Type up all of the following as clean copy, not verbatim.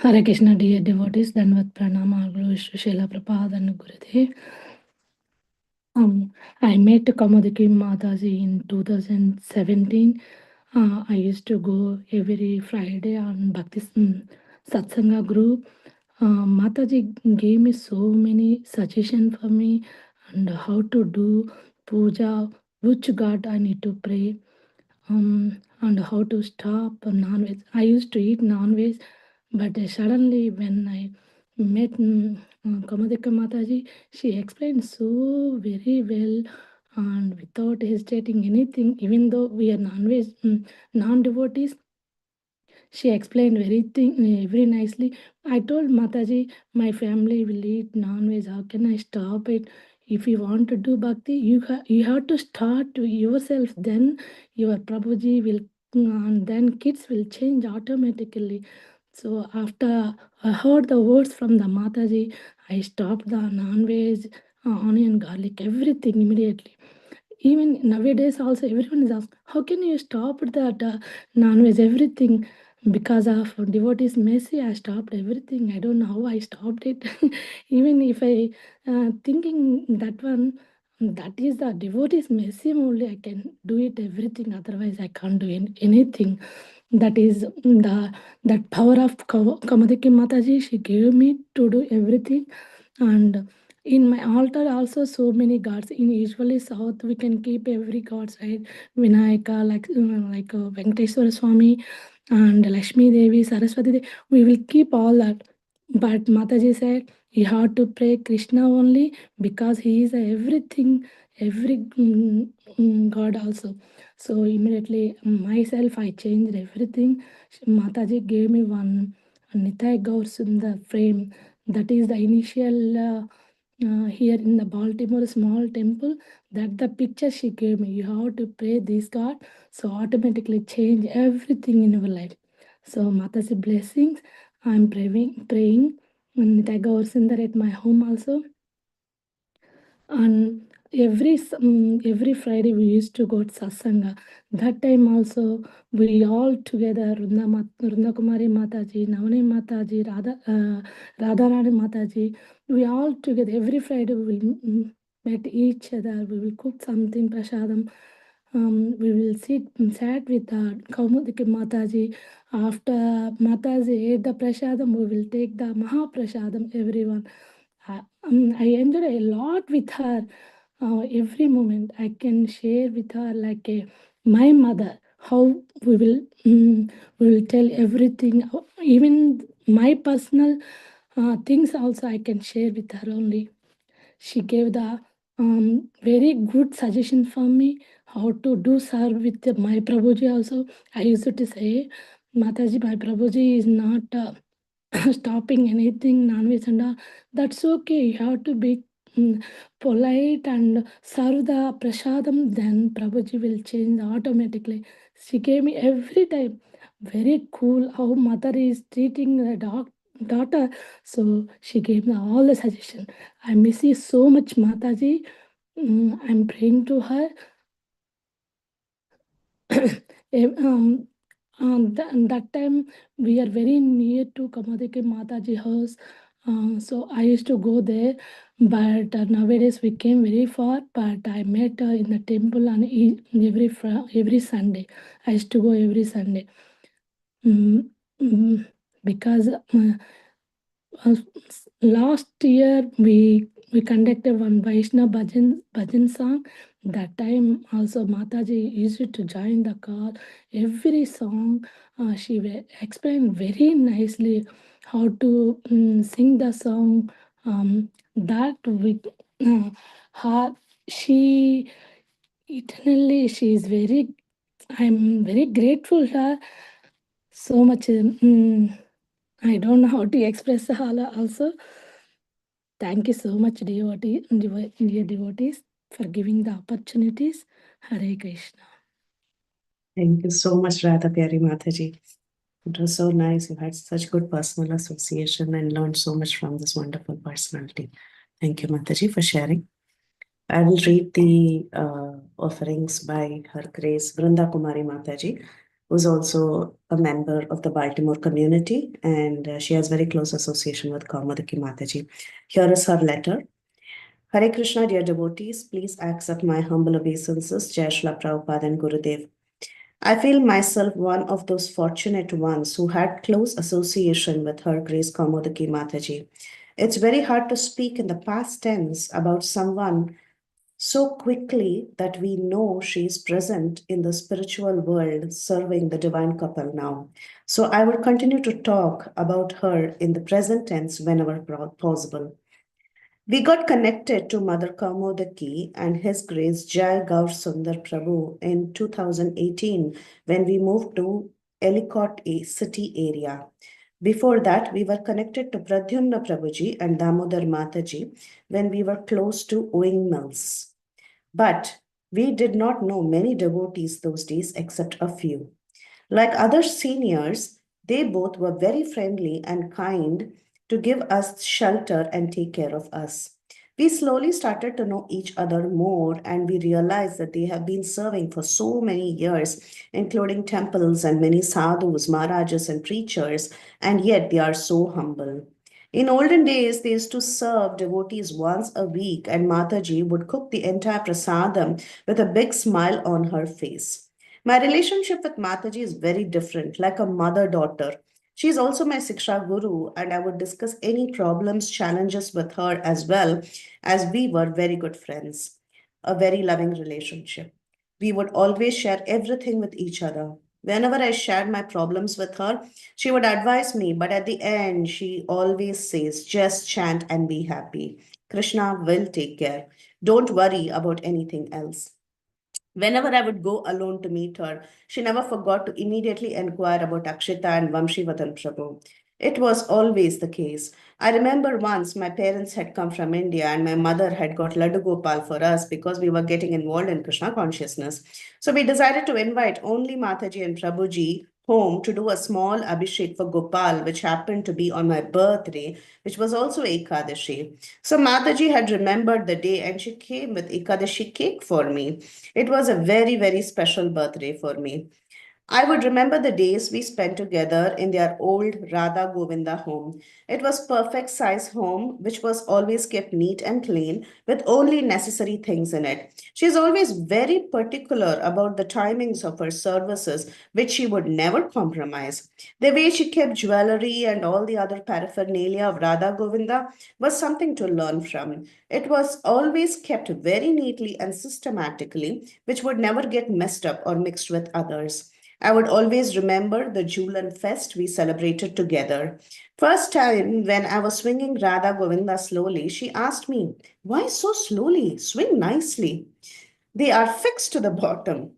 Hare Krishna, dear devotees, Danvat Pranama, Guru Srila Prabhupada and Gurudev. I met Kaumodaki Mataji in 2017. I used to go every Friday on Bhakti Satsanga group. Mataji gave me so many suggestions for me and how to do puja, which God I need to pray, and how to stop non-veg. I used to eat non-veg, but suddenly when I met Kamadika Mataji, she explained so very well and without hesitating anything, even though we are non-veg, non-devotees, she explained very nicely. I told Mataji, my family will eat non-veg. How can I stop it? If you want to do bhakti, you have to start yourself. Then your Prabhuji will, and then kids will change automatically. So after I heard the words from the Mataji, I stopped the non-veg, onion, garlic, everything immediately. Even nowadays also everyone is asked, how can you stop that non-veg, everything? Because of devotees mercy, I stopped everything. I don't know how I stopped it. Even if I thinking that one, that is the devotees mercy only I can do it everything. Otherwise, I can't do anything. That is the that power of Kamadaki Mataji. She gave me to do everything, and in my altar also so many gods. In usually south we can keep every gods, right? Vinayaka, like Venkateswara Swami and Lakshmi Devi, Saraswati Devi, we will keep all that. But Mataji said, you have to pray Krishna only because he is everything, every God also. So immediately myself, I changed everything. Mataji gave me one Nitai Gaur Sundar frame. That is the initial here in the Baltimore small temple. That the picture she gave me. You have to pray this God, so automatically change everything in your life. So Mataji blessings. I'm praying Nitai Gaur Sundar at my home also. And every Friday we used to go to satsanga. That time also we all together, Runda Kumari Mataji, Navani Mataji, Radharani Mataji, we all together every Friday we will meet each other. We will cook something prasadam. We will sat with Kaumodaki Mataji. After Mataji ate the prasadam, we will take the Maha Prasadam, everyone. I enjoyed a lot with her. Every moment I can share with her like my mother. How we will tell everything, even my personal things also I can share with her only. She gave the very good suggestion for me how to do serve with my Prabhuji also. I used to say, Mataji, my Prabhuji is not stopping anything non-veg and all. That's okay. You have to be polite and serve the prasadam, then Prabhuji will change automatically. She gave me every time. Very cool how mother is treating the daughter. So she gave me all the suggestion. I miss you so much, Mataji. I'm praying to her. That time we are very near to Kamadaki Mataji house. So I used to go there, but nowadays we came very far. But I met in the temple on every Sunday. I used to go every Sunday. Mm, because last year we conducted one Vaishnav bhajan song. That time also Mataji used to join the call. Every song she explained very nicely how to sing the song. That we her she eternally she is very. I'm very grateful to her so much. I don't know how to express also. Thank you so much, dear devotees, for giving the opportunities. Hare Krishna. Thank you so much, Radha Pyari Mataji. It was so nice. You had such good personal association and learned so much from this wonderful personality. Thank you, Mataji, for sharing. I will read the offerings by Her Grace Vrinda Kumari Mataji. who's also a member of the Baltimore community, and she has very close association with Kaumodaki Mataji. Here is her letter. Hare Krishna, dear devotees, please accept my humble obeisances, Jai Shri Prabhupada and Gurudev. I feel myself one of those fortunate ones who had close association with Her Grace Kaumodaki Mataji. It's very hard to speak in the past tense about someone so quickly that we know she is present in the spiritual world serving the divine couple now. So I will continue to talk about her in the present tense whenever possible. We got connected to Mother Kaumodaki and His Grace Jai Gaur Sundar Prabhu in 2018 when we moved to Ellicott city area. Before that, we were connected to Pradyumna Prabhuji and Damodar Mataji when we were close to Owing Mills. But we did not know many devotees those days except a few. Like other seniors, they both were very friendly and kind to give us shelter and take care of us. We slowly started to know each other more, and we realized that they have been serving for so many years, including temples and many sadhus, maharajas, and preachers, and yet they are so humble. In olden days, they used to serve devotees once a week, and Mataji would cook the entire prasadam with a big smile on her face. My relationship with Mataji is very different, like a mother daughter. She is also my Siksha Guru, and I would discuss any problems, challenges with her as well, as we were very good friends, a very loving relationship. We would always share everything with each other. Whenever I shared my problems with her, she would advise me, but at the end, she always says, just chant and be happy. Krishna will take care. Don't worry about anything else. Whenever I would go alone to meet her, she never forgot to immediately inquire about Akshita and Vamshivardhan Prabhu. It was always the case. I remember once my parents had come from India and my mother had got Laddu Gopal for us because we were getting involved in Krishna consciousness. So we decided to invite only Mataji and Prabhuji home to do a small abhishek for Gopal, which happened to be on my birthday, which was also Ekadashi. So Mataji had remembered the day and she came with Ekadashi cake for me. It was a very, very special birthday for me. I would remember the days we spent together in their old Radha Govinda home. It was perfect size home which was always kept neat and clean with only necessary things in it. She is always very particular about the timings of her services which she would never compromise. The way she kept jewelry and all the other paraphernalia of Radha Govinda was something to learn from. It was always kept very neatly and systematically which would never get messed up or mixed with others. I would always remember the Julan fest we celebrated together. First time when I was swinging Radha Govinda slowly, she asked me, why so slowly? Swing nicely. They are fixed to the bottom.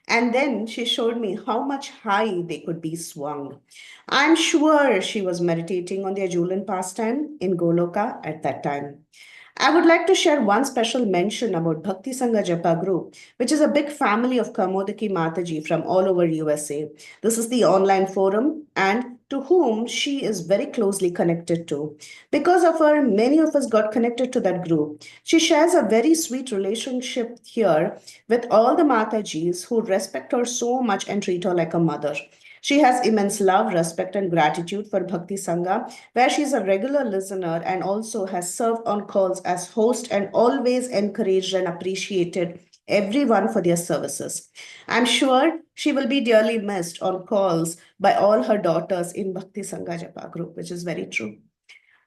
And then she showed me how much high they could be swung. I'm sure she was meditating on their Julan pastime in Goloka at that time. I would like to share one special mention about Bhakti Sangha Japa Group, which is a big family of Kaumodaki Mataji from all over USA. This is the online forum and to whom she is very closely connected to. Because of her, many of us got connected to that group. She shares a very sweet relationship here with all the Matajis who respect her so much and treat her like a mother. She has immense love, respect, and gratitude for Bhakti Sangha, where she is a regular listener and also has served on calls as host and always encouraged and appreciated everyone for their services. I'm sure she will be dearly missed on calls by all her daughters in Bhakti Sangha Japa group, which is very true.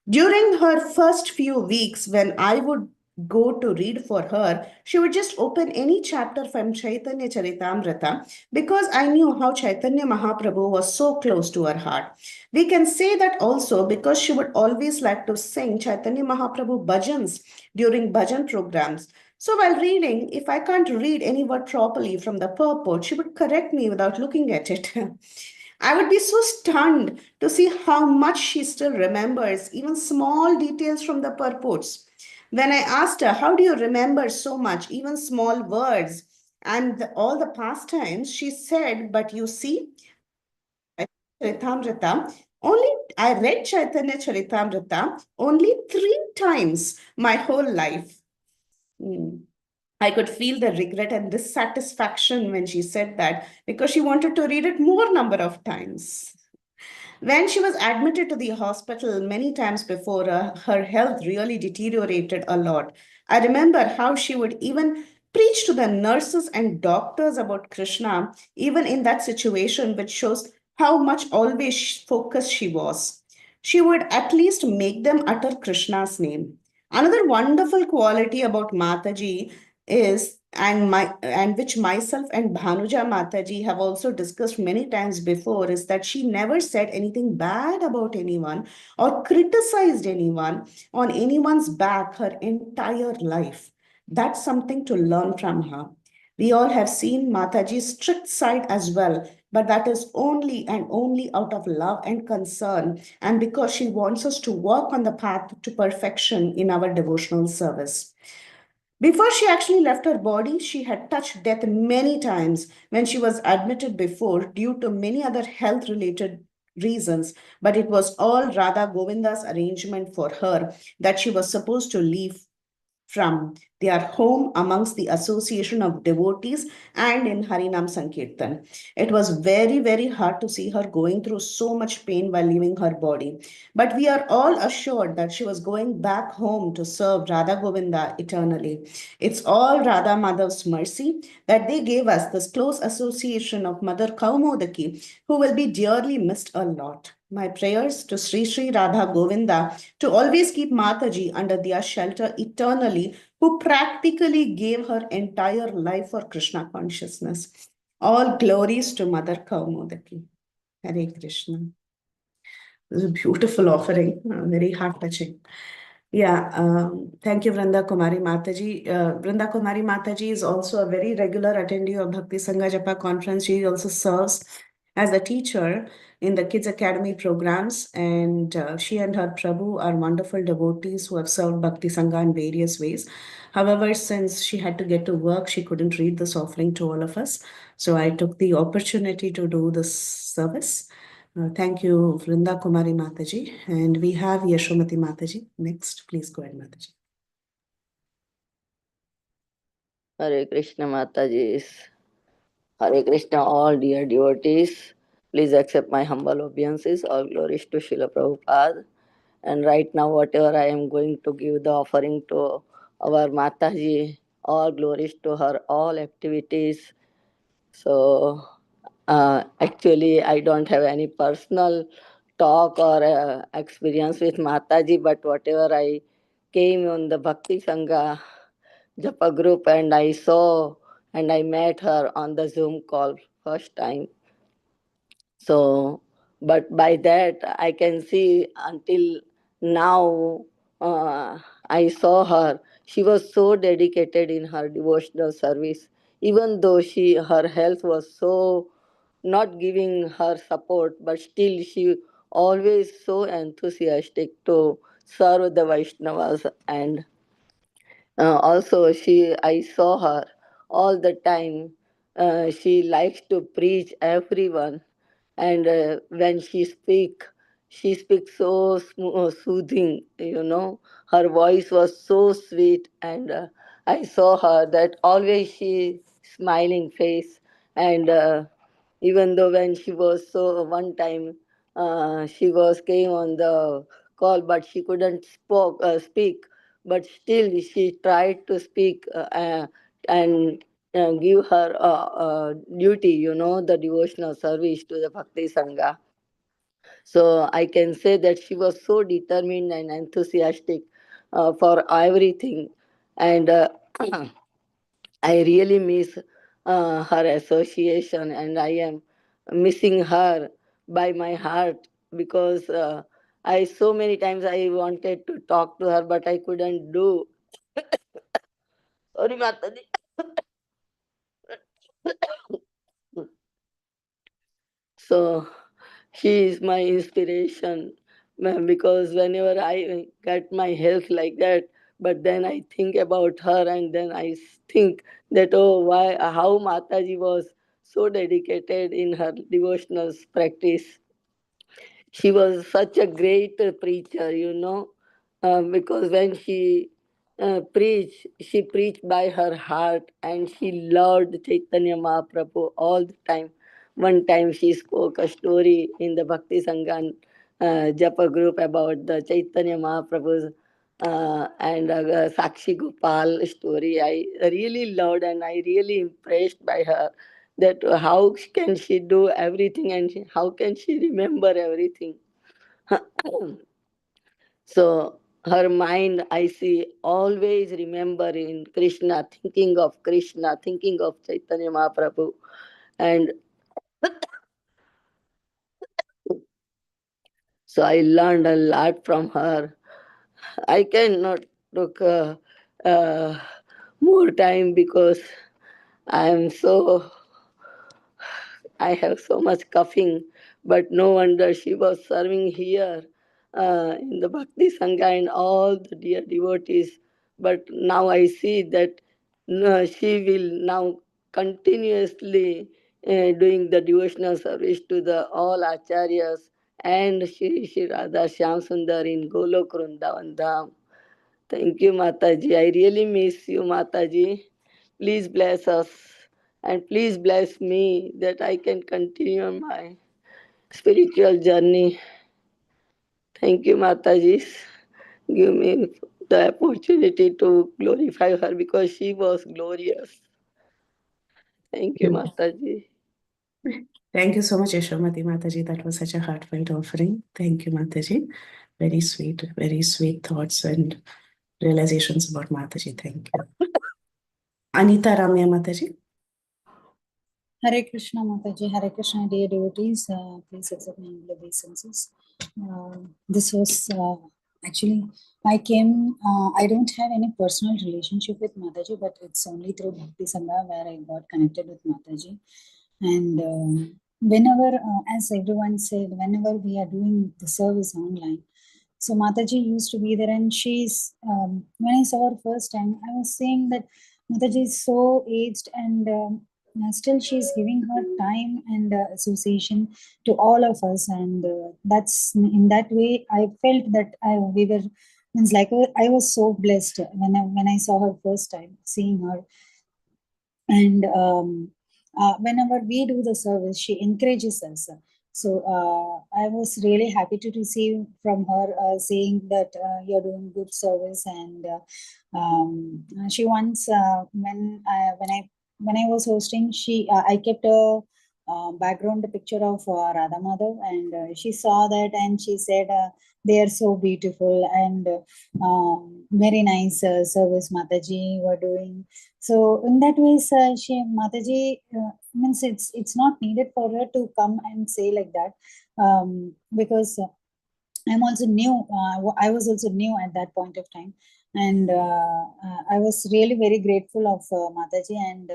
During her first few weeks, when I would go to read for her, she would just open any chapter from Chaitanya Charitamrita because I knew how Chaitanya Mahaprabhu was so close to her heart. We can say that also because she would always like to sing Chaitanya Mahaprabhu bhajans during bhajan programs. So while reading, if I can't read any word properly from the purport, she would correct me without looking at it. I would be so stunned to see how much she still remembers, even small details from the purports. When I asked her, how do you remember so much, even small words and all the pastimes, she said, but you see, Charitamrita, only I read Chaitanya Charitamrita only 3 times my whole life. Hmm. I could feel the regret and dissatisfaction when she said that because she wanted to read it more number of times. When she was admitted to the hospital many times before, her health really deteriorated a lot. I remember how she would even preach to the nurses and doctors about Krishna, even in that situation, which shows how much always focused she was. She would at least make them utter Krishna's name. Another wonderful quality about Mataji is and which myself and Bhanuja Mataji have also discussed many times before is that she never said anything bad about anyone or criticized anyone on anyone's back her entire life. That's something to learn from her. We all have seen Mataji's strict side as well, but that is only and only out of love and concern, and because she wants us to walk on the path to perfection in our devotional service. Before she actually left her body, she had touched death many times when she was admitted before due to many other health related reasons. But it was all Radha Govinda's arrangement for her that she was supposed to leave from their home amongst the association of devotees and in Harinam Sankirtan. It was very, very hard to see her going through so much pain while leaving her body. But we are all assured that she was going back home to serve Radha Govinda eternally. It's all Radha Madhav's mercy that they gave us this close association of Mother Kaumodaki, who will be dearly missed a lot. My prayers to Sri Sri Radha Govinda to always keep Mataji under their shelter eternally, who practically gave her entire life for Krishna consciousness. All glories to Mother Kaumodaki. Hare Krishna. It was a beautiful offering, very heart touching. Yeah, thank you, Vranda Kumari Mataji. Vranda Kumari Mataji is also a very regular attendee of Bhakti Sangha Japa conference. She also serves as a teacher in the Kids Academy programs, and she and her Prabhu are wonderful devotees who have served Bhakti Sangha in various ways. However, since she had to get to work, she couldn't read this offering to all of us. So I took the opportunity to do this service. Thank you, Vrinda Kumari Mataji. And we have Yashomati Mataji. Next, please go ahead, Mataji. Hare Krishna Mataji. Hare Krishna, all dear devotees. Please accept my humble obeisances. All glories to Srila Prabhupada. And right now, whatever I am going to give the offering to our Mataji, all glories to her, all activities. So, actually, I don't have any personal talk or experience with Mataji, but whatever I came on the Bhakti Sangha Japa group and I saw and I met her on the Zoom call first time. So, but by that I can see until now, I saw her. She was so dedicated in her devotional service, even though her health was so not giving her support, but still she always so enthusiastic to serve the Vaishnavas. And also, I saw her all the time. She likes to preach everyone, and when she speaks so soothing. Her voice was so sweet, and I saw her that always she smiling face, and even though when she was so one time she was came on the call, but she couldn't speak, but still she tried to speak and give her duty, the devotional service to the Bhakti Sangha. So I can say that she was so determined and enthusiastic for everything. And I really miss her association, and I am missing her by my heart because I so many times I wanted to talk to her, but I couldn't do. Sorry, Mataji. So she is my inspiration because whenever I get my health like that, but then I think about her and then I think that, oh, why, how Mataji was so dedicated in her devotional practice. She was such a great preacher, because when she preach. She preached by her heart and she loved Chaitanya Mahaprabhu all the time. One time she spoke a story in the Bhakti Sanghan Japa group about the Chaitanya Mahaprabhu's and Sakshi Gopal story. I really loved and I really impressed by her that how can she do everything and how can she remember everything. So her mind, I see, always remembering Krishna, thinking of Chaitanya Mahaprabhu. And so I learned a lot from her. I cannot took uh, more time because I am so I have so much coughing, but no wonder she was serving here in the Bhakti Sangha and all the dear devotees. But now I see that no, she will now continuously doing the devotional service to the all acharyas and Shri Radha Shyam Sundar in Golok Vrindavan Dham. Thank you, Mataji. I really miss you, Mataji. Please bless us and please bless me that I can continue my spiritual journey. Thank you, Mataji. Give me the opportunity to glorify her because she was glorious. Thank you, Mataji. Thank you so much, Yashomati Mataji. That was such a heartfelt offering. Thank you, Mataji. Very sweet thoughts and realizations about Mataji. Thank you. Anita Ramya Mataji. Hare Krishna Mataji, Hare Krishna dear devotees, please accept my humble obeisances. This was actually, I came, I don't have any personal relationship with Mataji, but it's only through Bhakti Sangha where I got connected with Mataji. And whenever, as everyone said, whenever we are doing the service online, so Mataji used to be there, and she's, when I saw her first time, I was saying that Mataji is so aged and still she's giving her time and association to all of us. And that's in that way, I felt that we were, means like I was so blessed when I saw her first time, seeing her. And whenever we do the service, she encourages us. So I was really happy to receive from her saying that you're doing good service. And she once when I was hosting, I kept a background picture of Radha Madhav, and she saw that and she said they are so beautiful and very nice service Mataji were doing. So in that way, she Mataji means it's not needed for her to come and say like that, because I'm also new. I was also new at that point of time, and I was really very grateful of Mataji, and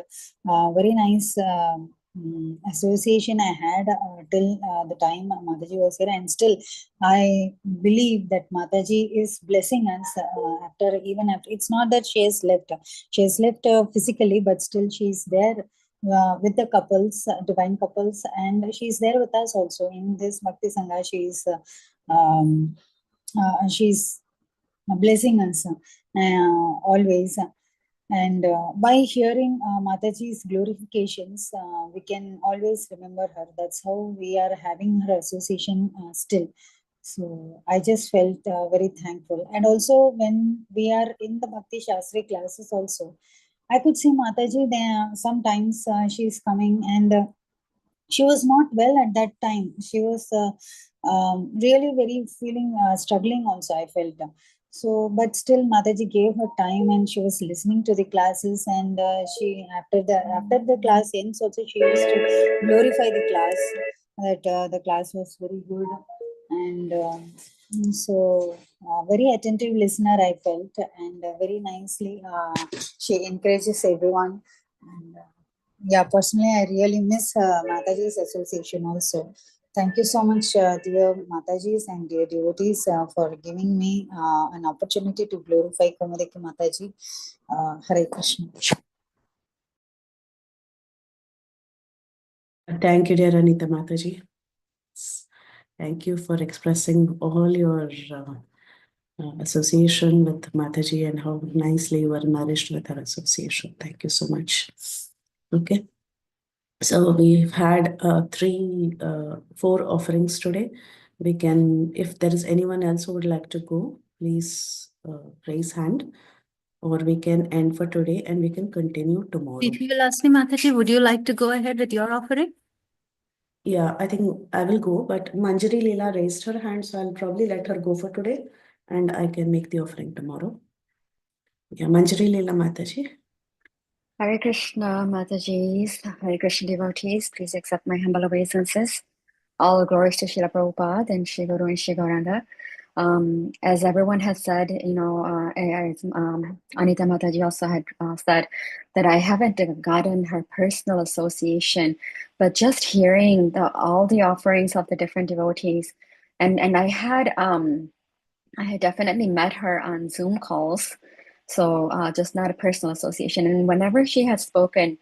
very nice association I had till the time Mataji was here, and still I believe that Mataji is blessing us after, even after. It's not that she has left; she has left physically, but still she is there. With the couples, divine couples, and she's there with us also in this Bhakti Sangha. She's blessing us always. And by hearing Mataji's glorifications, we can always remember her. That's how we are having her association still. So I just felt very thankful. And also when we are in the Bhakti Shastri classes also, I could see Mataji there. Sometimes she's coming, and she was not well at that time. She was really very feeling struggling also, I felt. So, but still Mataji gave her time and she was listening to the classes, and she after the class ends also, she used to glorify the class, that the class was very good. And so very attentive listener I felt, and very nicely she encourages everyone. And yeah, personally, I really miss Mataji's association also. Thank you so much, dear Matajis and dear devotees, for giving me an opportunity to glorify Kaumodaki Mataji. Hare Krishna. Thank you, dear Anita Mataji. Thank you for expressing all your association with Mataji and how nicely you were nourished with her association. Thank you so much. Okay. So we've had four offerings today. We can, if there is anyone else who would like to go, please raise hand, or we can end for today and we can continue tomorrow. Devi Vilasni Mataji, would you like to go ahead with your offering? Yeah, I think I will go, but Manjari Leela raised her hand, so I'll probably let her go for today and I can make the offering tomorrow. Yeah, Manjari Leela Mataji. Hare Krishna, Mataji's, Hare Krishna devotees, please accept my humble obeisances. All glories to Srila Prabhupada and Shri Guru and Shri Gauranga. As everyone has said, as Anita Mataji also had said that I haven't gotten her personal association, but just hearing all the offerings of the different devotees, and I had definitely met her on Zoom calls, so just not a personal association. And whenever she had spoken,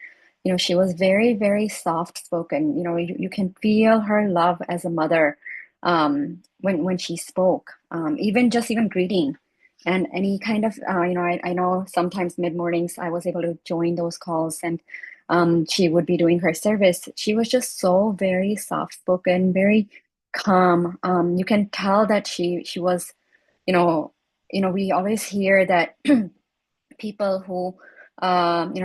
she was very, very soft spoken. You can feel her love as a mother when she spoke, even greeting. And any kind of, I know sometimes mid mornings I was able to join those calls, and she would be doing her service. She was just so very soft spoken, very calm. You can tell that she was, we always hear that people who,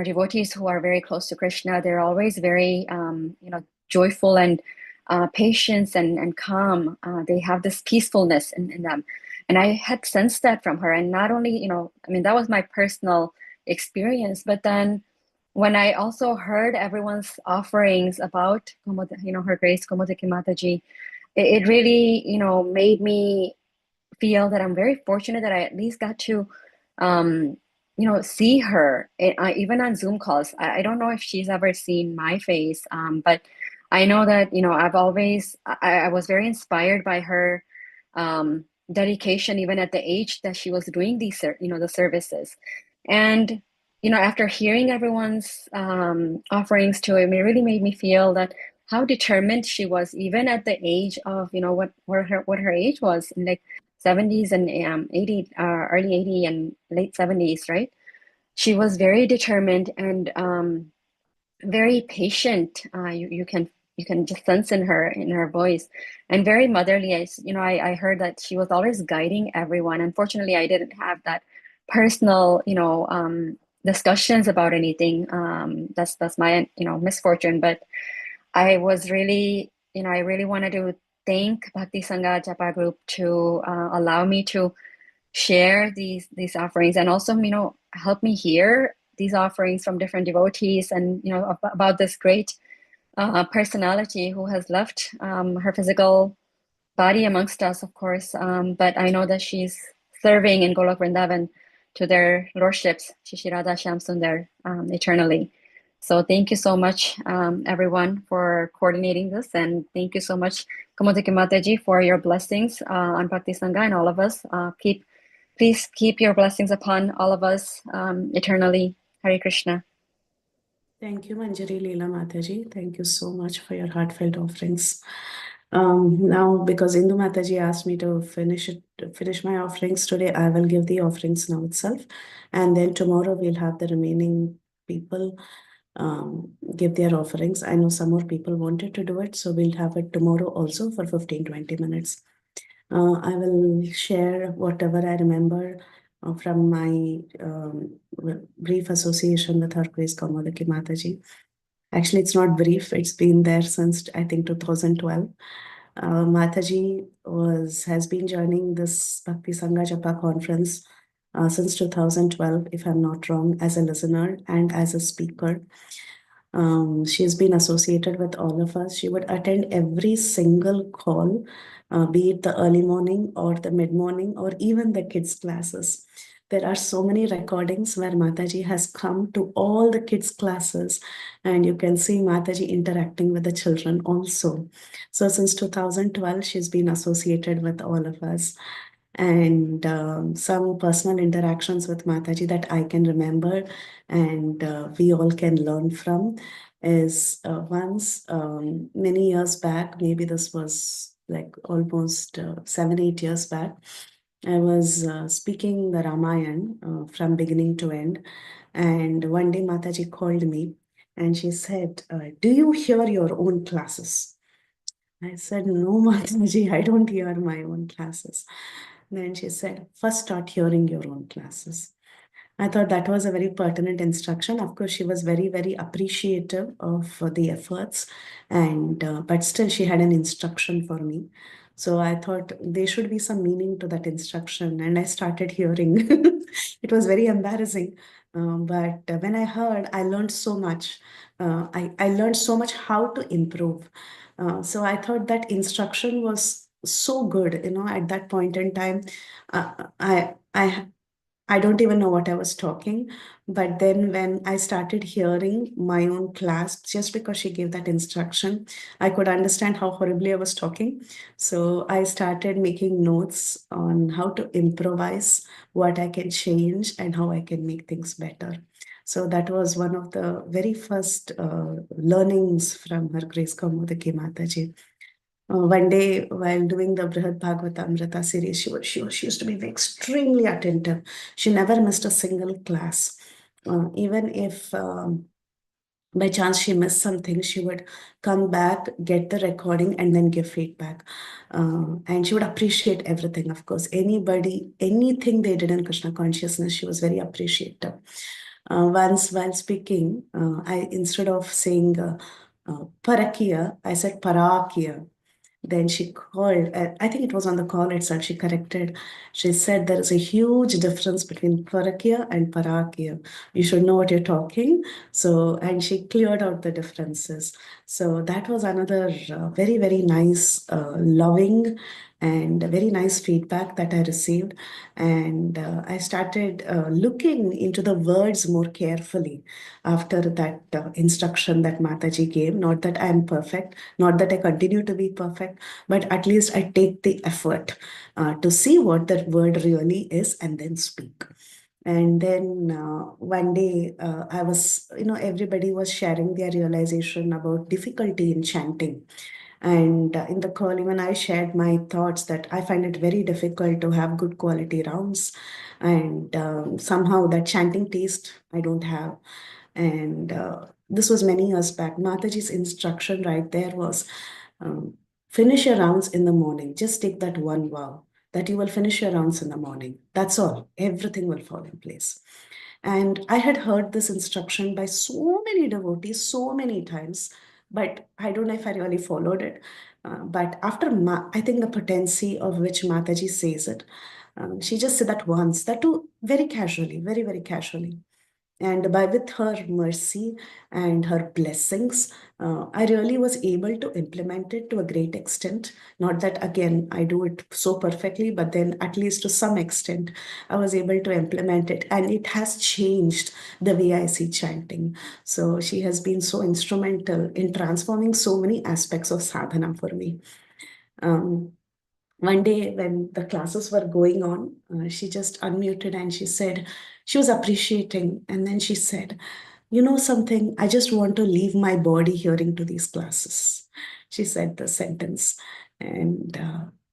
devotees who are very close to Krishna, they're always very, joyful and patient and calm. They have this peacefulness in them. And I had sensed that from her. And not only, that was my personal experience, but then when I also heard everyone's offerings about, Her Grace Kaumodaki Mataji, it really, made me feel that I'm very fortunate that I at least got to, see her even on Zoom calls. I don't know if she's ever seen my face, but I know that, I was very inspired by her dedication, even at the age that she was doing these, the services. And, after hearing everyone's offerings to him, it really made me feel that how determined she was, even at the age of, what her age was, in like 70s and 80, early 80 and late 70s, right? She was very determined and very patient. You can just sense in her voice, and very motherly. I heard that she was always guiding everyone. Unfortunately, I didn't have that personal, discussions about anything. That's my, misfortune. But I was really, I really wanted to thank Bhakti Sangha Japa Group to allow me to share these offerings, and also, help me hear these offerings from different devotees, and, about this great personality who has left her physical body amongst us, of course. But I know that she's serving in Golok Vrindavan to their lordships, Shishirada Shyam Sundar, eternally. So thank you so much, everyone, for coordinating this. And thank you so much, Kaumodaki Mataji, for your blessings on Bhakti Sangha and all of us. Please keep your blessings upon all of us eternally. Hare Krishna. Thank you, Manjari Leela Mataji. Thank you so much for your heartfelt offerings. Now, because Indu Mataji asked me to finish my offerings today, I will give the offerings now itself. And then tomorrow we'll have the remaining people give their offerings. I know some more people wanted to do it, so we'll have it tomorrow also for 15-20 minutes. I will share whatever I remember from my brief association with Her Grace Kaumodaki Mataji. Actually, it's not brief. It's been there since, I think, 2012. Mataji has been joining this Bhakti Sangha Japa conference since 2012, if I'm not wrong, as a listener and as a speaker. She has been associated with all of us. She would attend every single call, be it the early morning or the mid-morning or even the kids' classes. There are so many recordings where Mataji has come to all the kids' classes, and you can see Mataji interacting with the children also. So since 2012, she's been associated with all of us. And some personal interactions with Mataji that I can remember and we all can learn from is once many years back, maybe this was like almost 7-8 years back, I was speaking the Ramayana from beginning to end, and one day Mataji called me and she said, "Do you hear your own classes?" I said, "No, Mataji, I don't hear my own classes." Then she said, "First start hearing your own classes." I thought that was a very pertinent instruction. Of course, she was very, very appreciative of the efforts, and but still, she had an instruction for me. So I thought there should be some meaning to that instruction, and I started hearing. It was very embarrassing, but when I heard, I learned so much. I learned so much how to improve. So I thought that instruction was so good. At that point in time, I don't even know what I was talking. But then when I started hearing my own class, just because she gave that instruction, I could understand how horribly I was talking. So I started making notes on how to improvise, what I can change, and how I can make things better. So that was one of the very first learnings from Her Grace Kaumodaki Mataji. One day, while doing the Brihad Bhagavatamrita series, she used to be extremely attentive. She never missed a single class. Even if by chance she missed something, she would come back, get the recording, and then give feedback. And she would appreciate everything, of course. Anybody, anything they did in Krishna consciousness, she was very appreciative. Once, while speaking, I instead of saying Parakiya, I said Parakiya. Then she called, I think it was on the call itself, she corrected. She said there is a huge difference between Parakya and Parakya. You should know what you're talking. So, and she cleared out the differences. So that was another very, very nice, loving, and very nice feedback that I received. And I started looking into the words more carefully after that instruction that Mataji gave. Not that I am perfect, not that I continue to be perfect, but at least I take the effort to see what that word really is and then speak. And then one day I was, everybody was sharing their realization about difficulty in chanting. And in the call, even I shared my thoughts that I find it very difficult to have good quality rounds. And somehow that chanting taste I don't have. And this was many years back. Mataji's instruction right there was um, finish your rounds in the morning. Just take that one vow that you will finish your rounds in the morning. That's all. Everything will fall in place. And I had heard this instruction by so many devotees so many times, but I don't know if I really followed it. But after, I think the potency of which Mataji says it, she just said that once, that too very casually, very, very casually. And by with her mercy and her blessings, I really was able to implement it to a great extent. Not that, again, I do it so perfectly, but then at least to some extent, I was able to implement it. And it has changed the way I see chanting. So she has been so instrumental in transforming so many aspects of sadhana for me. One day when the classes were going on, she just unmuted and she said, she was appreciating. And then she said, "You know something, I just want to leave my body hearing to these classes." She said the sentence. And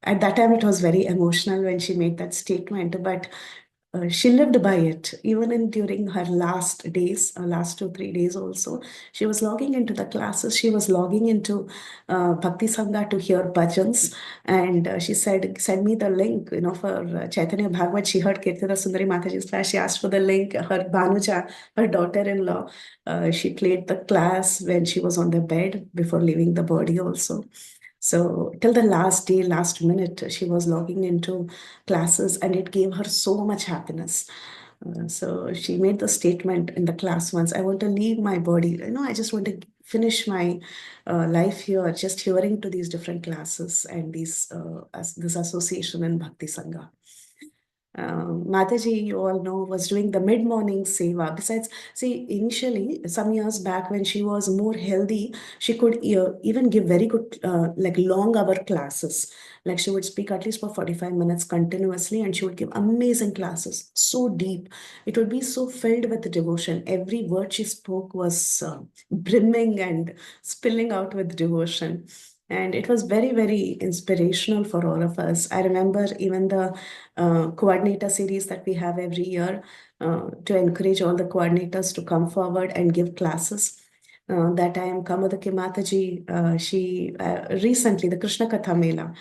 at that time, it was very emotional when she made that statement. But she lived by it even in during her last days, last 2 3 days also. She was logging into the classes, she was logging into Bhakti Sangha to hear bhajans. And she said, "Send me the link, for Chaitanya Bhagavad." She heard Kirtida Sundari Mataji's class. She asked for the link. Her Bhanuja, her daughter-in-law, she played the class when she was on the bed before leaving the body also. So till the last day, last minute, she was logging into classes, and it gave her so much happiness. So she made the statement in the class once, "I want to leave my body. I just want to finish my life here, just hearing to these different classes and this association in Bhakti Sangha." Mataji, you all know, was doing the mid-morning seva. Besides, see, initially, some years back when she was more healthy, she could even give very good, like long hour classes. Like she would speak at least for 45 minutes continuously, and she would give amazing classes, so deep. It would be so filled with devotion. Every word she spoke was brimming and spilling out with devotion. And it was very, very inspirational for all of us. I remember even the coordinator series that we have every year to encourage all the coordinators to come forward and give classes. That time, Kaumodaki Mataji, she recently, the Krishna Katha Mela,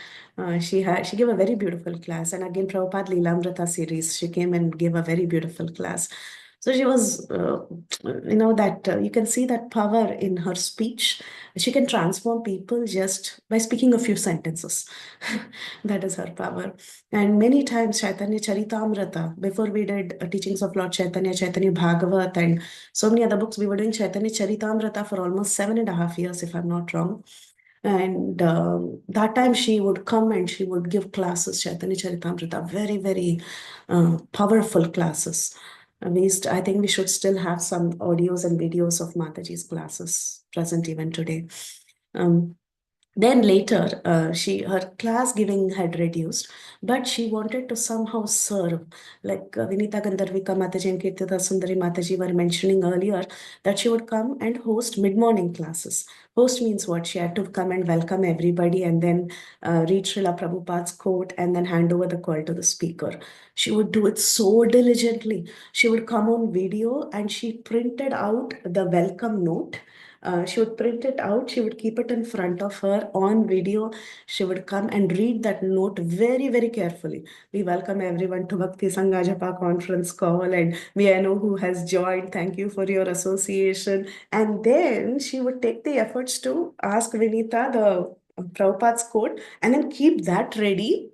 she gave a very beautiful class. And again, Prabhupada Leelamrita series, she came and gave a very beautiful class. So she was, that you can see that power in her speech. She can transform people just by speaking a few sentences. That is her power. And many times, Chaitanya Charitamrita, before we did teachings of Lord Chaitanya, Chaitanya Bhagavat, and so many other books, we were doing Chaitanya Charitamrita for almost 7.5 years, if I'm not wrong. And that time she would come and she would give classes, Chaitanya Charitamrita, very, very powerful classes. I think we should still have some audios and videos of Mataji's classes present even today. Then later, her class giving had reduced, but she wanted to somehow serve. Like Vinita Gandharvika Mataji and Kirtida Sundari Mataji were mentioning earlier, that she would come and host mid-morning classes. Host means what? She had to come and welcome everybody and then read Srila Prabhupada's quote and then hand over the call to the speaker. She would do it so diligently. She would come on video and she printed out the welcome note. She would print it out, she would keep it in front of her on video. She would come and read that note very, very carefully. We welcome everyone to Bhakti Sangha Japa conference call, and may I know who has joined. Thank you for your association. And then she would take the efforts to ask Vinita the Prabhupada's quote and then keep that ready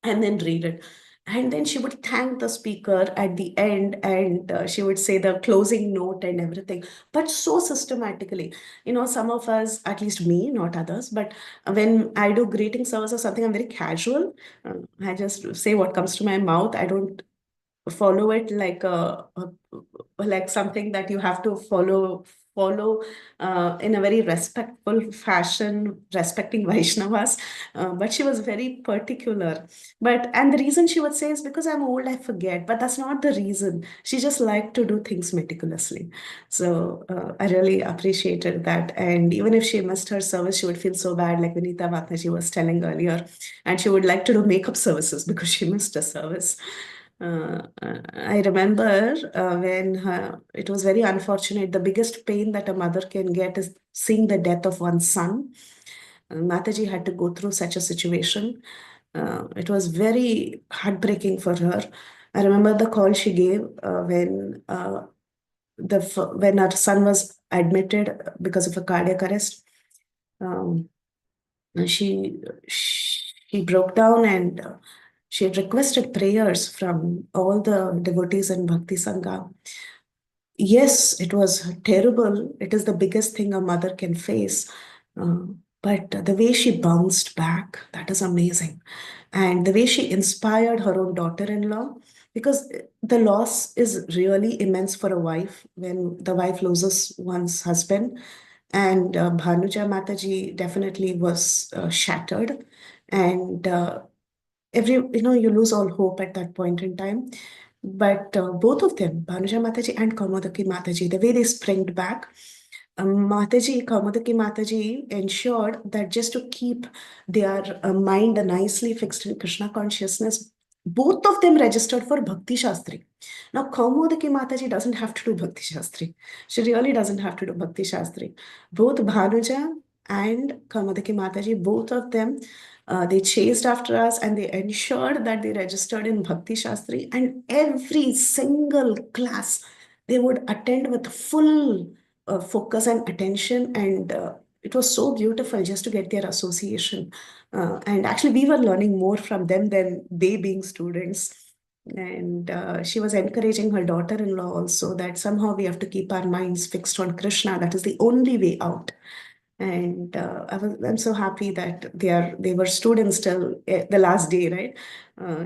and then read it. And then she would thank the speaker at the end and she would say the closing note and everything, but so systematically. Some of us, at least me, not others, but when I do greeting service or something, I'm very casual. I just say what comes to my mouth. I don't follow it like something that you have to follow in a very respectful fashion, respecting Vaishnavas. But she was very particular. And the reason she would say is because I'm old, I forget. But that's not the reason. She just liked to do things meticulously. So I really appreciated that. And even if she missed her service, she would feel so bad, like Vinita Mataji was telling earlier. And she would like to do makeup services because she missed a service. I remember when it was very unfortunate. The biggest pain that a mother can get is seeing the death of one's son. Mataji had to go through such a situation. It was very heartbreaking for her. I remember the call she gave when her son was admitted because of a cardiac arrest. Um, she broke down and she had requested prayers from all the devotees in Bhakti Sangha. Yes, it was terrible. It is the biggest thing a mother can face. Uh, but the way she bounced back, that is amazing. And the way she inspired her own daughter-in-law, because the loss is really immense for a wife when the wife loses one's husband. And Bhanuja Mataji definitely was shattered. And you lose all hope at that point in time. But both of them, Bhanuja Mataji and Kaumodaki Mataji, the way they springed back, Kaumodaki Mataji ensured that just to keep their mind nicely fixed in Krishna consciousness, both of them registered for Bhakti Shastri. Now, Kaumodaki Mataji doesn't have to do Bhakti Shastri. She really doesn't have to do Bhakti Shastri. Both Bhanuja and Kaumodaki Mataji, both of them, they chased after us and they ensured that they registered in Bhakti Shastri, and every single class they would attend with full focus and attention. And it was so beautiful just to get their association. And actually, we were learning more from them than they being students. And she was encouraging her daughter-in-law also that somehow we have to keep our minds fixed on Krishna. That is the only way out. And I'm so happy that they were students till the last day, right?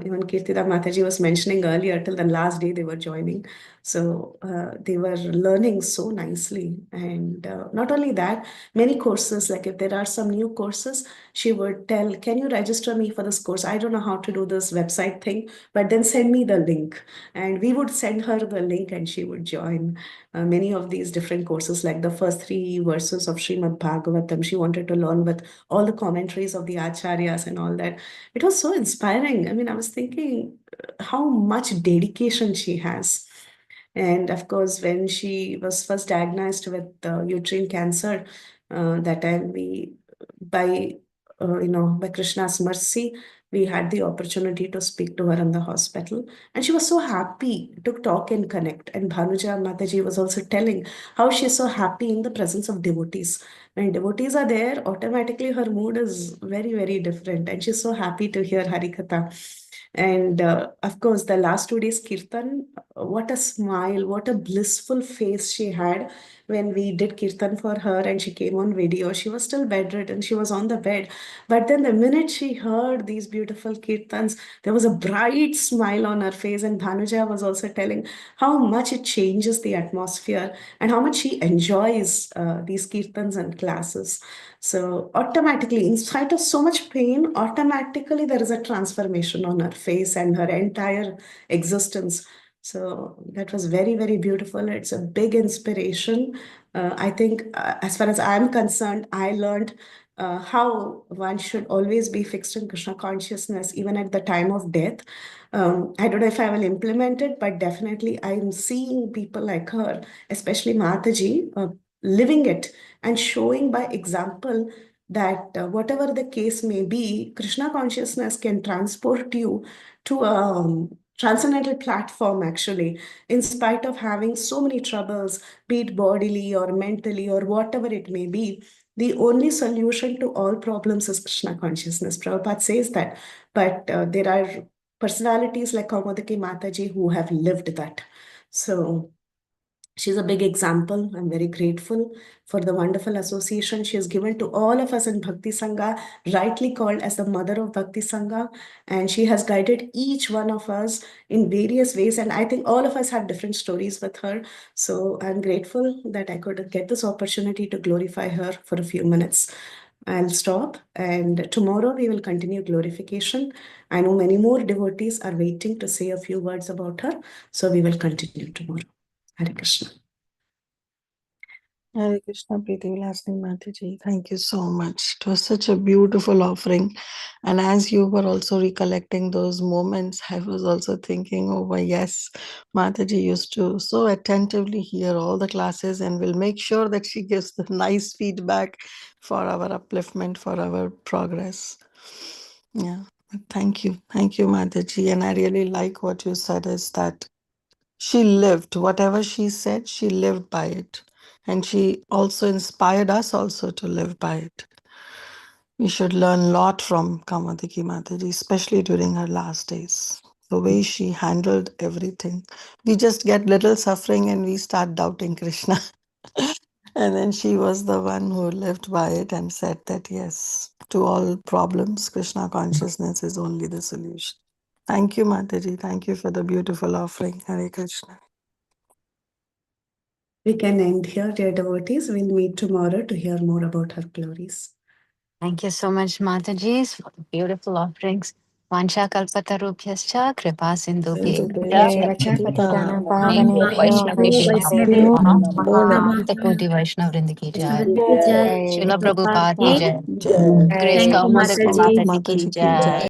Even Kirtida Mataji was mentioning earlier, till the last day they were joining. So they were learning so nicely. And not only that, many courses, like if there are some new courses, she would tell, can you register me for this course? I don't know how to do this website thing, but then send me the link. And we would send her the link and she would join many of these different courses, like the first 3 verses of Srimad Bhagavatam. She wanted to learn with all the commentaries of the acharyas and all that. It was so inspiring. I mean, I was thinking how much dedication she has. And of course, when she was first diagnosed with uterine cancer, that time by by Krishna's mercy, we had the opportunity to speak to her in the hospital, and she was so happy to talk and connect. And Bhanuja Mataji was also telling how she's so happy in the presence of devotees. When devotees are there, automatically her mood is very, very different, and she's so happy to hear Harikatha. And of course, the last 2 days Kirtan, what a smile, what a blissful face she had when we did Kirtan for her and she came on video. She was still bedridden, she was on the bed. But then the minute she heard these beautiful Kirtans, there was a bright smile on her face. And Dhanuja was also telling how much it changes the atmosphere and how much she enjoys these Kirtans and classes. So automatically, in spite of so much pain, automatically there is a transformation on her face and her entire existence. So that was very, very beautiful. It's a big inspiration. I think, as far as I'm concerned, I learned how one should always be fixed in Krishna consciousness, even at the time of death. I don't know if I will implement it, but definitely I'm seeing people like her, especially Mataji, living it and showing by example that whatever the case may be, Krishna consciousness can transport you to a transcendental platform, actually, in spite of having so many troubles, be it bodily or mentally or whatever it may be. The only solution to all problems is Krishna consciousness. Prabhupada says that. But there are personalities like Kaumodaki Mataji who have lived that. So she's a big example. I'm very grateful for the wonderful association she has given to all of us in Bhakti Sangha, rightly called as the mother of Bhakti Sangha. And she has guided each one of us in various ways. And I think all of us have different stories with her. So I'm grateful that I could get this opportunity to glorify her for a few minutes. I'll stop, and tomorrow we will continue glorification. I know many more devotees are waiting to say a few words about her, so we will continue tomorrow. Hare Krishna. Hare Krishna, Preeti Vilasini Mataji. Thank you so much. It was such a beautiful offering. And as you were also recollecting those moments, I was also thinking, oh, yes, Mataji used to so attentively hear all the classes and will make sure that she gives the nice feedback for our upliftment, for our progress. Yeah, thank you. Thank you, Mataji. And I really like what you said is that she lived, whatever she said, she lived by it. And she also inspired us also to live by it. We should learn a lot from Kaumodaki Mataji, especially during her last days. The way she handled everything. We just get little suffering and we start doubting Krishna. And then she was the one who lived by it and said that, yes, to all problems, Krishna consciousness is only the solution. Thank you, Mataji. Thank you for the beautiful offering. Hare Krishna. We can end here, dear devotees. We'll meet tomorrow to hear more about her glories. Thank you so much, Mataji, for the beautiful offerings. Vansha kalpatarubhyascha kripa sindhubhyascha Patitana Vaishnaveshu Bola. the Koti Vaishnav Vrinda ki jai. Jai. Srila Prabhupada ki jai. Jai. Grace Thank you, Kaumodaki Mataji. Mataji ki jai.